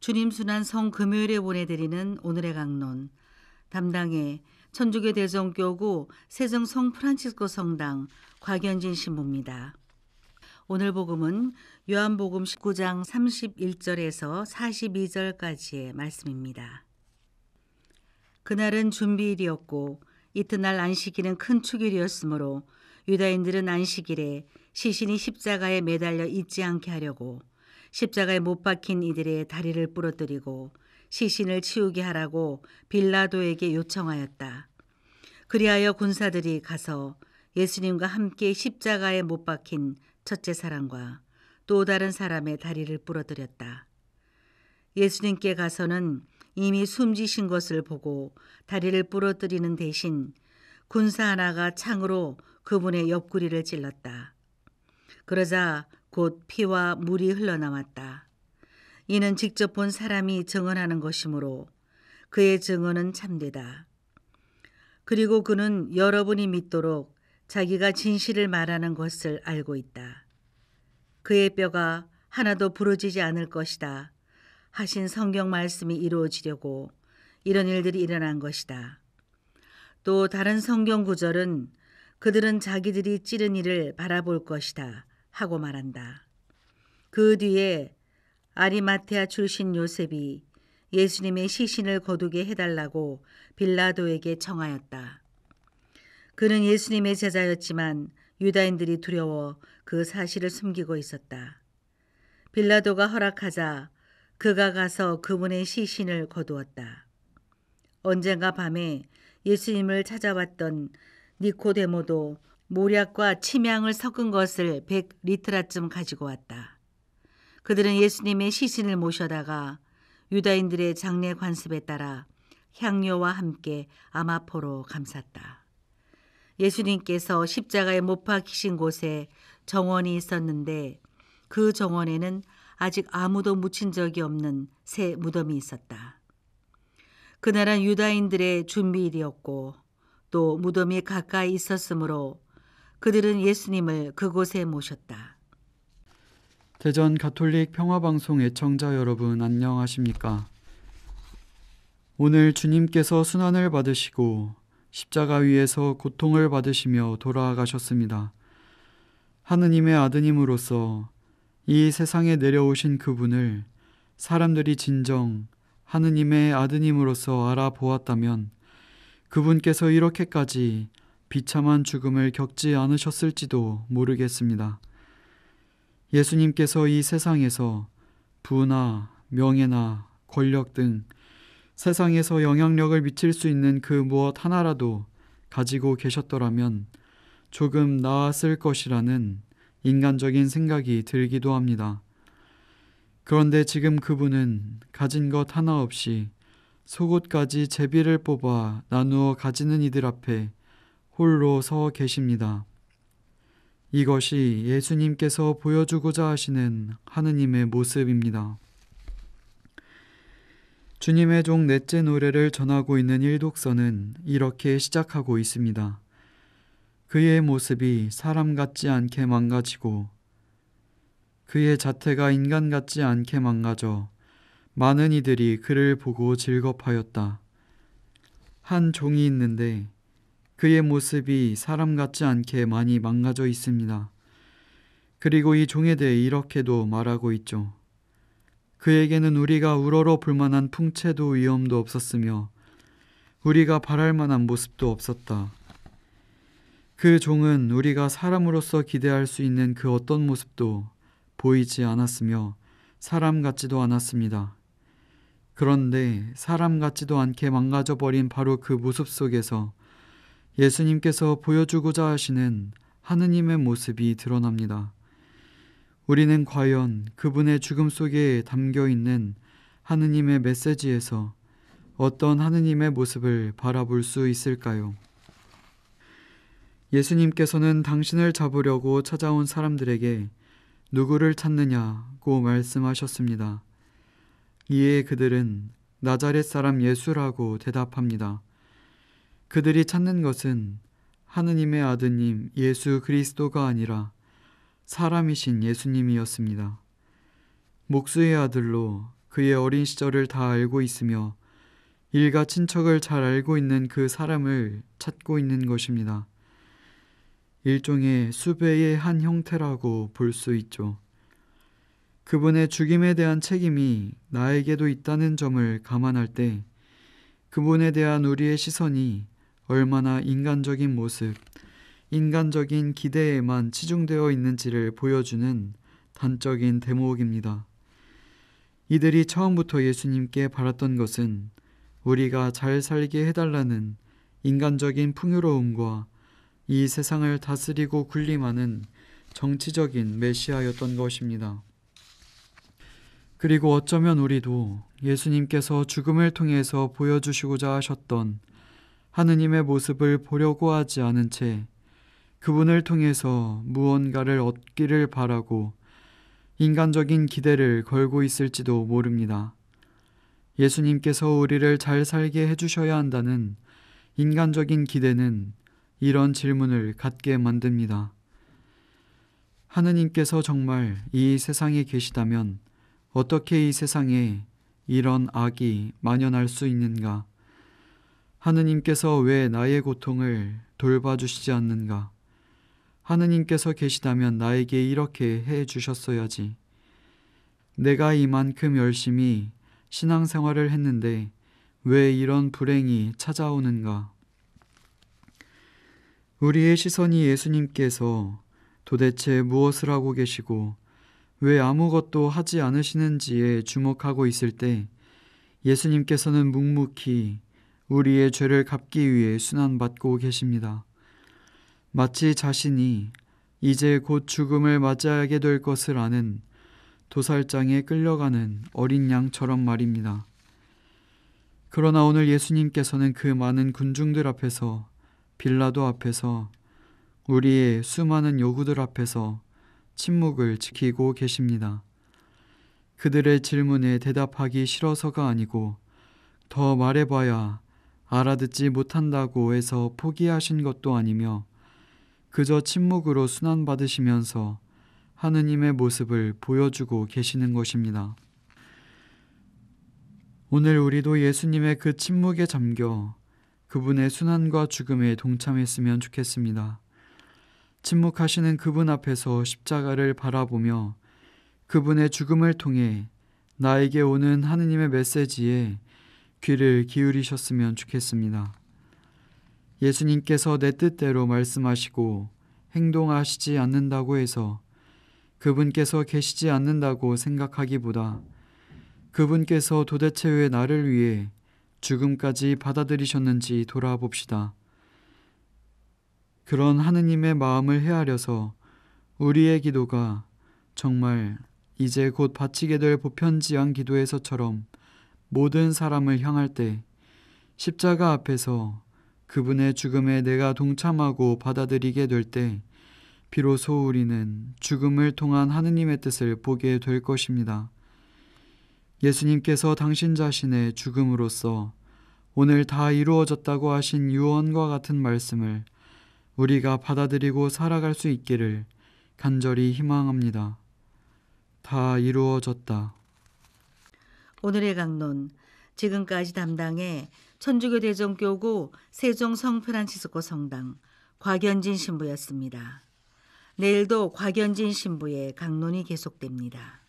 주님 순환 성금요일에 보내드리는 오늘의 강론 담당의 천주교 대성교구 세종 성프란치스코 성당 곽연진 신부입니다. 오늘 복음은 요한복음 19장 31절에서 42절까지의 말씀입니다. 그날은 준비일이었고 이튿날 안식일은 큰 축일이었으므로 유다인들은 안식일에 시신이 십자가에 매달려 있지 않게 하려고 십자가에 못 박힌 이들의 다리를 부러뜨리고 시신을 치우게 하라고 빌라도에게 요청하였다. 그리하여 군사들이 가서 예수님과 함께 십자가에 못 박힌 첫째 사람과 또 다른 사람의 다리를 부러뜨렸다. 예수님께 가서는 이미 숨지신 것을 보고 다리를 부러뜨리는 대신 군사 하나가 창으로 그분의 옆구리를 찔렀다. 그러자 곧 피와 물이 흘러나왔다. 이는 직접 본 사람이 증언하는 것이므로 그의 증언은 참되다. 그리고 그는 여러분이 믿도록 자기가 진실을 말하는 것을 알고 있다. 그의 뼈가 하나도 부러지지 않을 것이다 하신 성경 말씀이 이루어지려고 이런 일들이 일어난 것이다. 또 다른 성경 구절은 그들은 자기들이 찌른 이를 바라볼 것이다 하고 말한다. 그 뒤에 아리마테아 출신 요셉이 예수님의 시신을 거두게 해달라고 빌라도에게 청하였다. 그는 예수님의 제자였지만 유다인들이 두려워 그 사실을 숨기고 있었다. 빌라도가 허락하자 그가 가서 그분의 시신을 거두었다. 언젠가 밤에 예수님을 찾아왔던 니코데모도 모략과 침향을 섞은 것을 100리트라쯤 가지고 왔다. 그들은 예수님의 시신을 모셔다가 유다인들의 장례 관습에 따라 향료와 함께 아마포로 감쌌다. 예수님께서 십자가에 못 박히신 곳에 정원이 있었는데 그 정원에는 아직 아무도 묻힌 적이 없는 새 무덤이 있었다. 그날은 유다인들의 준비일이었고 또 무덤이 가까이 있었으므로 그들은 예수님을 그곳에 모셨다. 대전 가톨릭 평화방송 애청자 여러분 안녕하십니까? 오늘 주님께서 순환을 받으시고 십자가 위에서 고통을 받으시며 돌아가셨습니다. 하느님의 아드님으로서 이 세상에 내려오신 그분을 사람들이 진정 하느님의 아드님으로서 알아보았다면 그분께서 이렇게까지 비참한 죽음을 겪지 않으셨을지도 모르겠습니다. 예수님께서 이 세상에서 부나 명예나 권력 등 세상에서 영향력을 미칠 수 있는 그 무엇 하나라도 가지고 계셨더라면 조금 나았을 것이라는 인간적인 생각이 들기도 합니다. 그런데 지금 그분은 가진 것 하나 없이 속옷까지 제비를 뽑아 나누어 가지는 이들 앞에 홀로 서 계십니다. 이것이 예수님께서 보여주고자 하시는 하느님의 모습입니다. 주님의 종 넷째 노래를 전하고 있는 일독서는 이렇게 시작하고 있습니다. 그의 모습이 사람 같지 않게 망가지고 그의 자태가 인간 같지 않게 망가져 많은 이들이 그를 보고 즐겁하였다. 한 종이 있는데 그의 모습이 사람 같지 않게 많이 망가져 있습니다. 그리고 이 종에 대해 이렇게도 말하고 있죠. 그에게는 우리가 우러러 볼 만한 풍채도 위엄도 없었으며 우리가 바랄 만한 모습도 없었다. 그 종은 우리가 사람으로서 기대할 수 있는 그 어떤 모습도 보이지 않았으며 사람 같지도 않았습니다. 그런데 사람 같지도 않게 망가져버린 바로 그 모습 속에서 예수님께서 보여주고자 하시는 하느님의 모습이 드러납니다. 우리는 과연 그분의 죽음 속에 담겨있는 하느님의 메시지에서 어떤 하느님의 모습을 바라볼 수 있을까요? 예수님께서는 당신을 잡으려고 찾아온 사람들에게 누구를 찾느냐고 말씀하셨습니다. 이에 그들은 나자렛 사람 예수라고 대답합니다. 그들이 찾는 것은 하느님의 아드님 예수 그리스도가 아니라 사람이신 예수님이었습니다. 목수의 아들로 그의 어린 시절을 다 알고 있으며 일가 친척을 잘 알고 있는 그 사람을 찾고 있는 것입니다. 일종의 수배의 한 형태라고 볼 수 있죠. 그분의 죽임에 대한 책임이 나에게도 있다는 점을 감안할 때 그분에 대한 우리의 시선이 얼마나 인간적인 모습, 인간적인 기대에만 치중되어 있는지를 보여주는 단적인 대목입니다. 이들이 처음부터 예수님께 바랐던 것은 우리가 잘 살게 해달라는 인간적인 풍요로움과 이 세상을 다스리고 군림하는 정치적인 메시아였던 것입니다. 그리고 어쩌면 우리도 예수님께서 죽음을 통해서 보여주시고자 하셨던 하느님의 모습을 보려고 하지 않은 채 그분을 통해서 무언가를 얻기를 바라고 인간적인 기대를 걸고 있을지도 모릅니다. 예수님께서 우리를 잘 살게 해주셔야 한다는 인간적인 기대는 이런 질문을 갖게 만듭니다. 하느님께서 정말 이 세상에 계시다면 어떻게 이 세상에 이런 악이 만연할 수 있는가? 하느님께서 왜 나의 고통을 돌봐주시지 않는가? 하느님께서 계시다면 나에게 이렇게 해 주셨어야지. 내가 이만큼 열심히 신앙생활을 했는데 왜 이런 불행이 찾아오는가? 우리의 시선이 예수님께서 도대체 무엇을 하고 계시고 왜 아무것도 하지 않으시는지에 주목하고 있을 때 예수님께서는 묵묵히 우리의 죄를 갚기 위해 순환받고 계십니다. 마치 자신이 이제 곧 죽음을 맞이하게 될 것을 아는 도살장에 끌려가는 어린 양처럼 말입니다. 그러나 오늘 예수님께서는 그 많은 군중들 앞에서, 빌라도 앞에서, 우리의 수많은 요구들 앞에서 침묵을 지키고 계십니다. 그들의 질문에 대답하기 싫어서가 아니고 더 말해봐야 알아듣지 못한다고 해서 포기하신 것도 아니며 그저 침묵으로 순환받으시면서 하느님의 모습을 보여주고 계시는 것입니다. 오늘 우리도 예수님의 그 침묵에 잠겨 그분의 순환과 죽음에 동참했으면 좋겠습니다. 침묵하시는 그분 앞에서 십자가를 바라보며 그분의 죽음을 통해 나에게 오는 하느님의 메시지에 귀를 기울이셨으면 좋겠습니다. 예수님께서 내 뜻대로 말씀하시고 행동하시지 않는다고 해서 그분께서 계시지 않는다고 생각하기보다 그분께서 도대체 왜 나를 위해 죽음까지 받아들이셨는지 돌아봅시다. 그런 하느님의 마음을 헤아려서 우리의 기도가 정말 이제 곧 바치게 될 보편지향 기도에서처럼 모든 사람을 향할 때 십자가 앞에서 그분의 죽음에 내가 동참하고 받아들이게 될 때 비로소 우리는 죽음을 통한 하느님의 뜻을 보게 될 것입니다. 예수님께서 당신 자신의 죽음으로써 오늘 다 이루어졌다고 하신 유언과 같은 말씀을 우리가 받아들이고 살아갈 수 있기를 간절히 희망합니다. 다 이루어졌다. 오늘의 강론, 지금까지 담당해 천주교 대전교구 세종 성프란치스코 성당 곽연진 신부였습니다. 내일도 곽연진 신부의 강론이 계속됩니다.